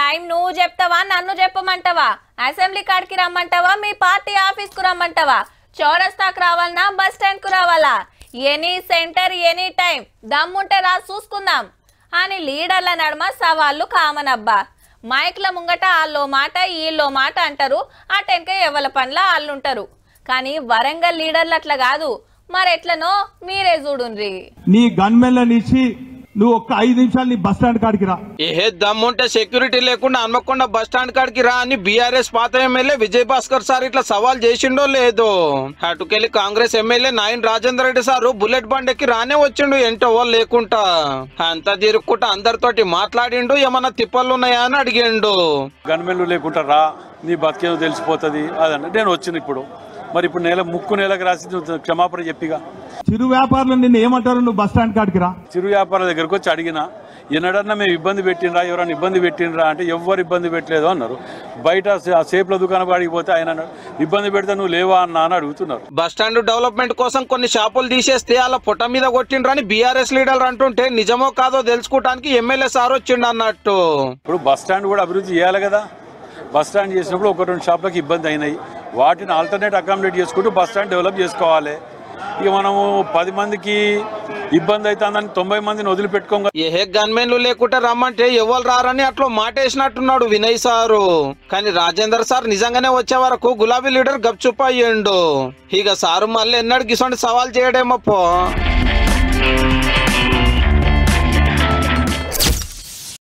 Time నువ్వు చెప్తావా నన్ను చెప్పమంటావా? అసెంబ్లీ కాడికి రమ్మంటావా మీ పార్టీ ఆఫీస్ కు రమ్మంటావా? చౌరస్తాకు రావాలనా బస్ స్టాండ్ కు రావాలా? ఎనీ సెంటర్ ఎనీ టైం దమ్ముంటే రా చూసుకుందాం అని లీడర్ల నడుమ సవాళ్ళు కామన్ అబ్బా. మైక్ల ముంగట ఆల్లో మాట ఈల్లో మాట అంటారు, ఆ టెంక ఎవల పనుల ఆళ్ళుంటారు. కానీ వరంగల్ లీడర్లు అట్లా కాదు, మరెట్లనో మీరే చూడుండ్రి. నీ గన్మెన్లనిచ్చి నువ్వు ఒక్క 5 నిమిషాలు నీ బస్ స్టాండ్ కాడికి రా. ఏ దమ్ముంటే సెక్యూరిటీ లేకుండా హన్మకొండ బస్ స్టాండ్ కాడికి రా అని బీఆర్ఎస్ పాత ఎమ్మెల్యే విజయ్ భాస్కర్ సార్ ఇట్లా సవాల్ చేసిండో లేదో. అటుకెళ్లి Congress MLA Nayan Rajender Reddy sir bullet బండికి రానే వచ్చిండు ఎంటో లేకుంటా. అంతా తిరుక్కుంటా అందరితోటి మాట్లాడిండు, ఏమన్నా తిప్పలున్నాయా అని అడిగిండు. గన్మెన్లు లేకుండా రా, నీ బతికేదో తెలిసిపోతుంది అదంటే నేను వచ్చిన ఇప్పుడు. మరి ఇప్పుడు నెలకు రాసి క్షమాపణ చెప్పిగా. చిరు వ్యాపారులు నిన్ను ఏమంటారు? నువ్వు బస్ స్టాండ్ కాడికి రా. చిరు వ్యాపారుల దగ్గరకు వచ్చి అడిగినా, ఎన్నడన్నా మేము ఇబ్బంది పెట్టినరా, ఎవరైనా ఇబ్బంది పెట్టినరా అంటే ఎవ్వరు ఇబ్బంది పెట్టలేదు అన్నారు. బయట సేపుల దుకాణం కాడికి పోతే ఆయన ఇబ్బంది పెడితే నువ్వు లేవా అన్నా అని అడుగుతున్నారు. బస్ స్టాండ్ డెవలప్మెంట్ కోసం కొన్ని షాపులు తీసేస్తే అలా పొట్ట మీద కొట్టిండ్రని బీఆర్ఎస్ లీడర్లు అంటుంటే నిజమో కాదో తెలుసుకోవడానికి ఎమ్మెల్యే సార్ వచ్చిండు అన్నట్టు. ఇప్పుడు బస్ స్టాండ్ కూడా అభివృద్ధి చేయాలి కదా. బస్ స్టాండ్ చేసినప్పుడు 1-2 షాపులకు ఇబ్బంది అయినాయి, వాటిని ఆల్టర్నేట్ అకామిడేట్ చేసుకుంటూ బస్ స్టాండ్ డెవలప్ చేసుకోవాలి. ఇక మనము 10 మందికి ఇబ్బంది అవుతుందని 90 మందిని వదిలిపెట్టుకోగా ఏ గన్మెన్లు లేకుంటే రమ్మంటే ఎవరు రారని అట్లా మాటేసినట్టున్నాడు వినయ్ సారు. కానీ రాజేందర్ సార్ నిజంగానే వచ్చే వరకు గులాబీ లీడర్ గప్చుప్ అయ్యిండు. ఇక సారు మళ్ళీ ఎన్నడికి ఇసొంటి సవాల్ చేయడేమో పో.